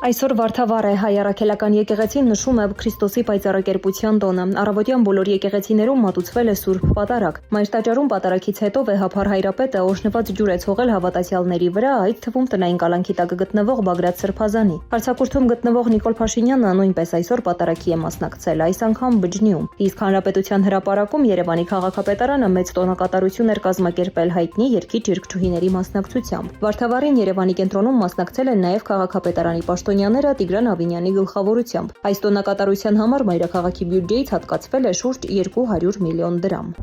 Այսօր Վարդավառ է, հայ առաքելական եկեղեցին նշում է Քրիստոսի պայծառակերպության տոնը։ Առավոտյան բոլոր եկեղեցիներում մատուցվել է Սուրբ Պատարագ։ Մայրտաճարում պատարագից հետո վեհափառ հայրապետը օժնված ջուր է ցողել հավատացյալների վրա, այդ թվում տնային կալանքի տակ գտնվող Բագրատ Սրբազանի։ Հարցակուրթում գտնվող Նիկոլ Փաշինյանը նույնպես այսօր պատարագի է մասնակցել, այս անգամ Բջջնիում։ Իսկ Հանրապետության հրապարակում Երևանի քաղաքապետարանը մեծ տոնակատարություն էր կազմակերպել հայտնի երգիչ երգչուհիների մասնակցությամբ։ Վարդավառին Երևանի կենտրոնում մասնակցել են նաև քաղաքապետարանի պաշտոնյաները Տիգրան Ավինյանի գլխավորությամբ։ Այս տոնակատարության համար մայրաքաղաքի բյուջեից հատկացվել է շուրջ 200 միլիոն դրամ։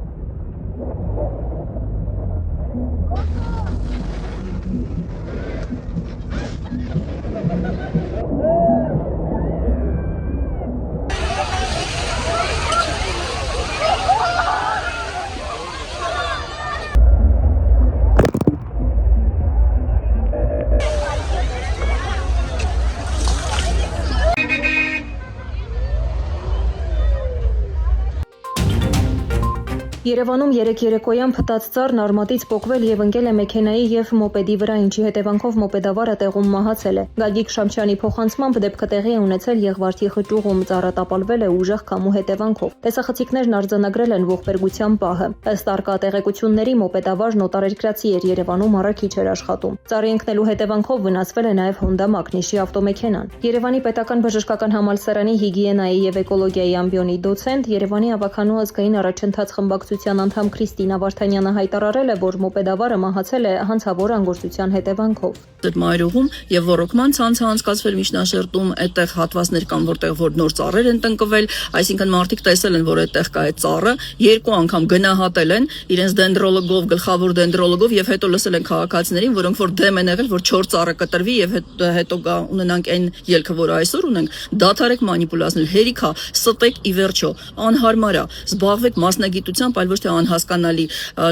Երևանում երեկ երեկոյան փտած ծառն արմատից պոկվել եւ ընկել է մեքենայի եւ մոպեդի վրա, ինչի հետևանքով մոպեդավարը տեղում մահացել է։ Գագիկ Շամչյանի փոխանցմամբ դեպքը տեղի է ունեցել Եղվարդի խճուղում, ծառը տապալվել է ուժեղ քամու հետևանքով։ Տեսախցիկներն արձանագրել են ողբերգության պահը։ Ըստ արկա տեղեկությունների մոպեդավարն օտարերկրացի էր, Երևանում առաքիչ էր աշխատում։ Ծառի ընկնելու հետևանքով վնասվել է նաեւ Հոնդա Մագնիշի ավտոմեքենան։ Երևանի պետական բժշկական համալսարանի հիգիենայի եւ էկոլոգիայի ամբիոնի դոցենտ, Երևանի ավականու ազգային առաջընթաց խմբակցության անդամ Քրիստինա Վարդանյանը հայտարարել է, որ մոպեդավարը մահացել է հանցավոր անգործության հետևանքով։ Մայրուղում եւ ռոռոկման ցանց անցկացվել միջնաշերտում, այդտեղ հատվածներ կան, որտեղ նոր ծառեր են տնկվել, այսինքն մարդիկ տեսել են, որ այդտեղ կա այդ ծառը, երկու անգամ գնահատել են իրենց դենդրոլոգով, գլխավոր դենդրոլոգով եւ հետո լսել են քաղաքացիներին, որոնք որ դեմ են եղել, որ 4 ծառը կտրվի եւ հետո գա ունենանք այն ելքը, որը այսօր ունենք, դադարեք մանիպուլացնել, հերիքա, ստեք ի վերջո, անհարմար է, զբաղվեք մասնագիտությամբ, այլ ոչ թե անհասկանալի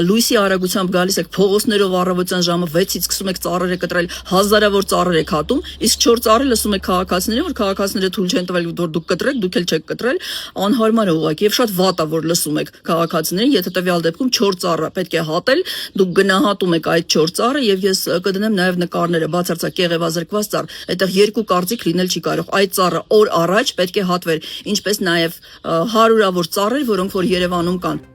լույսի արագությամբ գալիս եք փողոցներով առավոտյան ժամը 6-ից սկսում եք ծառերը կտրել, հազարավոր ծառեր եք հատում, իսկ 4 ծառը լսում եք քաղաքացիներին, որ քաղաքացիները թույլ չեն տվել, որ դուք կտրեք, դուք էլ չեք կտրել, անհարմար է ուղղակի եւ շատ վատ է, որ լսում եք քաղաքացիներին, եթե տվյալ դեպքում 4 ծառը պետք է հատել, դուք գնահատում եք այդ 4 ծառը եւ ես կդնեմ նաեւ նկարները, բացարձակ կեղևազրկված ծառ, այդտեղ երկու կարծիք լինել չի կարող, այդ ծառը օր առաջ պետք է հատվեր, ինչպես նաեւ հարյուրավոր ծառեր, որոնք որ Երևանում կան։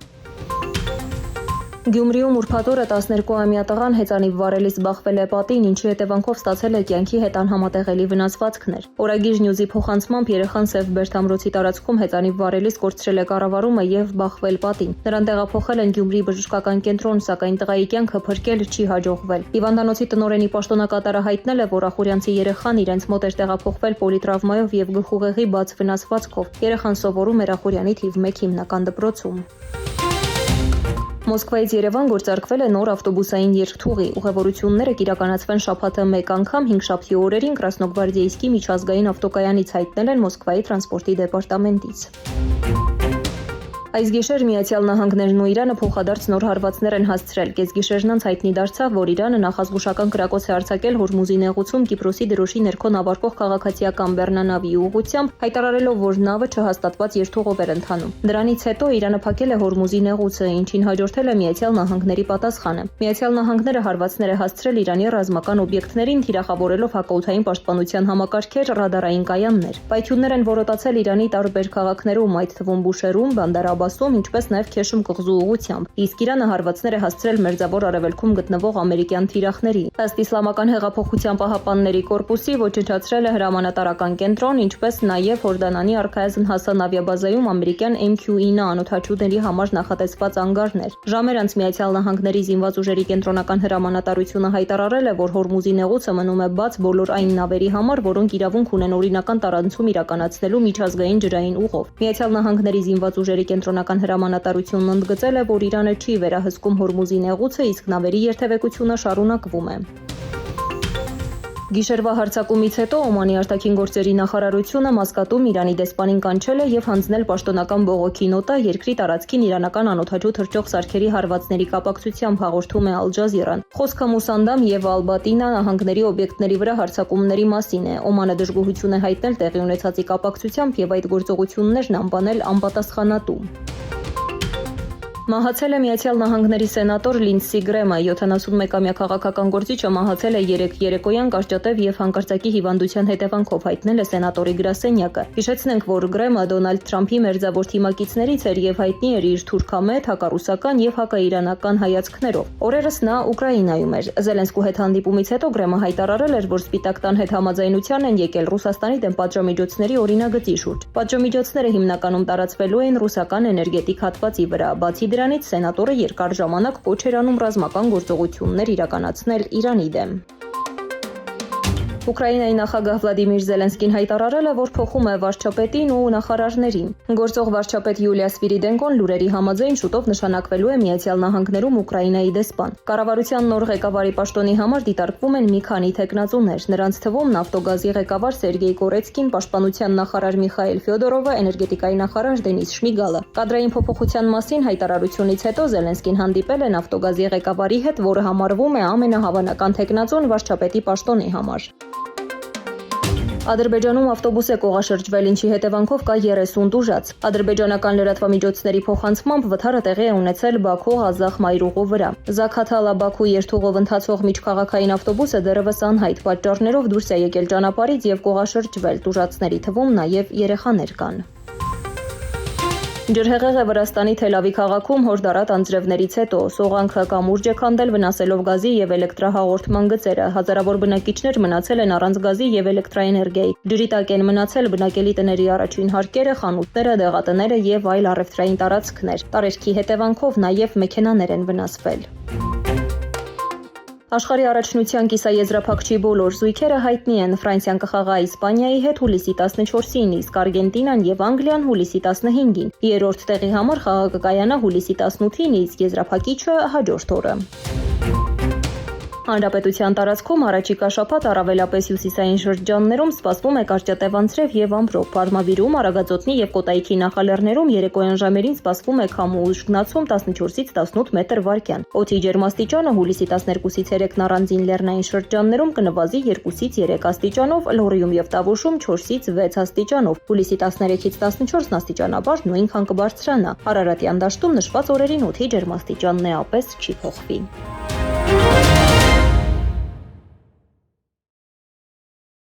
Գյումրիում ուրբաթ օրը 12-ամյա տղան հեծանիվ վարելիս բախվել է պատին, ինչի հետևանքով ստացել է կյանքի հետ անհամատեղելի վնասվածքներ։ Օրագիր Նյուզի փոխանցմամբ երեխան Սև Բերդամրոցի տարածքում հեծանիվ վարելիս կորցրել է կառավարումը եւ բախվել պատին։ Նրան տեղափոխել են Գյումրի բժշկական կենտրոն, սակայն տղայի կյանքը փրկել չի հաջողվել։ Հիվանդանոցի տնօրենի պաշտոնակատարը հայտնել է, որ ախուրյանցի երեխան իրենց մոտ էր տեղափոխվել պոլիտրավմայով եւ գլխուղեղի բաց վնասվածքով։ Երեխան սովորում էր Ախուրյանի թիվ 1 հիմնական դպրոցում։ Մոսկվայից Երևան գործարկվել է նոր ավտոբուսային երկթուղի։ Ուղևորությունները կիրականացվեն շաբաթը 1 անգամ 5-շաբթի օրերին Կրասնոգվարդիայսկի միջազգային ավտոկայանից հայտնել են Մոսկվայի տրանսպորտի դեպարտամենտից։ Այս գիշեր Միացյալ Նահանգներն ու Իրանը փոխադարձ նոր հարվածներ են հասցրել։ Կեսգիշերն անց հայտնի դարձավ, որ Իրանը նախազգուշական կրակոց է արձակել Հորմուզի նեղուցում Կիպրոսի դրոշի ներքո նավարկող քաղաքացիական բեռնանավի ուղղությամբ, հայտարարելով, որ նավը չհաստատված երթուղով էր ընթանում։ Դրանից հետո Իրանը փակել է Հորմուզի նեղուցը, ինչին հաջորդել է Միացյալ Նահանգների պատասխանը։ Միացյալ Նահանգները հարվածներ է հասցրել Իրանի ռազմական օբյեկտներին, թիրախավորելով հակաօդային պաշտպանության համակարգեր, ռադարային կայաններ։ Պայթյուններ են որոտացել Իրանի տարբեր քաղաքներում, այդ թվում Բուշերում, Բանդարաբասում, ինչպես նաև Քեշմ կղզու ուղղությամբ։ Իսկ Իրանը հարվածներ է հասցրել Մերձավոր Արևելքում գտնվող ամերիկյան թիրախների։ Ըստ Իսլամական հեղափոխության պահապանների կորպուսի ոչնչացրել է հրամանատարական կենտրոն, ինչպես նաև Հորդանանի Արքայազն Հասան ավիաբազայում ամերիկյան MQ-9 անօդաչուների համար նախատեսված անգարներ։ Ժամեր անց Միացյալ Նահանգների զինված ուժերի կենտրոնական հրամանատարությունը հայտարարել է, որ Հորմուզի նեղուցը մնում է բաց բոլոր այն նավերի համար, որոնք իրավունք ունեն օրինական տարանցում իրականացնելու միջազգային ջրային ուղով։ Միացյալ Նահանգների զինված ուժերի կենտրոնական հրամանատարությունն ընդգծել է, որ Իրանը չի վերահսկում Հորմուզի նեղուցը, իսկ նավերի երթևեկությունը շարունակվում է։ Գիշերվա հարձակումից հետո Օմանի արտաքին գործերի նախարարությունը Մասկատում Իրանի դեսպանին կանչել է եւ հանձնել պաշտոնական բողոքի նոտա երկրի տարածքին իրանական անօդաչու թռչող սարքերի հարվածների կապակցությամբ, հաղորդում է Ալ Ջազիրան։ Խոսքը Մուսանդամ եւ Ալ-Բատինա նահանգների օբյեկտների վրա հարձակումների մասին է։ Օմանը դժգոհություն է հայտնել տեղի ունեցածի կապակցությամբ եւ այդ գործողություններն անվանել անպատասխանատու։ Մահացել է Միացյալ Նահանգների սենատոր Լինդսի Գրեմը, 71-ամյա քաղաքական գործիչը մահացել է երեկոյան կարճատև եւ հանկարծակի հիվանդության հետևանքով, հայտնել է սենատորի գրասենյակը։ Հիշեցնենք, որ Գրեմը Դոնալդ Թրամփի մերձավոր թիմակիցներից էր եւ հայտնի էր իր թուրքամետ, հակառուսական եւ հակաիրանական հայացքներով։ Օրերս նա Ուկրաինայում էր։ Զելենսկու հետ հանդիպումից հետո Գրեմը հայտարարել էր, որ Սպիտակ տան հետ համաձայնության են եկել Ռուսաստանի դեմ պատժամիջոցների օրինագծի շուրջ։ Պատժամիջոցները հիմնականում տարածվելու են ռուսական էներգետիկ հատվածի վրա, բացի դրանից սենատորը երկար ժամանակ կոչ էր անում ռազմական գործողություններ իրականացնել Իրանի դեմ։ Ուկրաինայի նախագահ Վլադիմիր Զելենսկին հայտարարել է, որ փոխում է վարչապետին ու նախարարներին։ Գործող վարչապետ Յուլիա Սպիրիդենկոն լուրերի համաձայն շուտով նշանակվելու է Միացյալ Նահանգներում Ուկրաինայի դեսպան։ Կառավարության նոր ղեկավարի պաշտոնի համար դիտարկվում են մի քանի թեկնածուներ։ Նրանց թվում Նավտոգազի ղեկավար Սերգեյ Կորեցկին, պաշտպանության նախարար Միխայել Ֆյոդորովը, էներգետիկայի նախարար Դենիս Շմիգալը։ Կադրային փոփոխության մասին հայտարարությունից հետո Զելենսկին հանդիպել է Նավտոգազի ղեկավարի հետ, որը համարվում է ամենահավանական թեկնածուն վարչապետի պաշտոնի համար։ Ադրբեջանում ավտոբուս է կողաշրջվել, ինչի հետևանքով կա 30 տուժած։ Ադրբեջանական լրատվամիջոցների փոխանցմամբ վթարը տեղի է ունեցել Բաքու-Ղազախ մայրուղու վրա։ Զաքաթալա-Բաքու երթուղով ընթացող միջքաղաքային ավտոբուսը դեռևս անհայտ պատճառներով դուրս է եկել ճանապարհից եւ կողաշրջվել։ Տուժածների թվում նաեւ երեխաներ կան։ Ջրհեղեղ է Վրաստանի Թել-Ավի քաղաքում հորդառատ անձրևներից հետո։ Սողանքը կամուրջ է քանդել, վնասելով գազի եւ էլեկտրահաղորդման գծերը։ Հազարավոր բնակիչներ մնացել են առանց գազի եւ էլեկտրաէներգիայի։ Ջրի տակ են մնացել բնակելի տների առաջին հարկերը, խանութները, դեղատները եւ այլ առևտրային տարածքներ։ Տարերքի հետևանքով նաեւ մեքենաներ են վնասվել։ Աշխարհի առաջնության կիսաեզրափակչի բոլոր զույգերը հայտնի են։ Ֆրանսիան կխաղա Իսպանիայի հետ հուլիսի 14-ին, իսկ Արգենտինան եւ Անգլիան հուլիսի 15-ին։ Երրորդ տեղի համար խաղը կկայանա հուլիսի 18-ին, իսկ եզրափակիչը հաջորդ օրը։ Հանրապետության տարածքում առաջիկա շաբաթ առավելապես հյուսիսային շրջաններում սպասվում է կարճատև անձրև եւ ամպրոպ։ Արմավիրում, Արագածոտնի եւ Կոտայքի նախալեռներում երեկոյան ժամերին սպասվում է քամու ուժգնացում 14-ից 18 մետր/վայրկյան։ Օդի ջերմաստիճանը հուլիսի 12-ից 3-ն առանձին լեռնային շրջաններում կնվազի 2-ից 3 աստիճանով, Լոռիում եւ Տավուշում 4-ից 6 աստիճանով։ Հուլիսի 13-ից 14-ն աստիճանաբար նույնքան կբարձրանա։ Արարատյան դաշտում նշված օրերին օդի ջերմաստիճանն էապես չի փոխվի։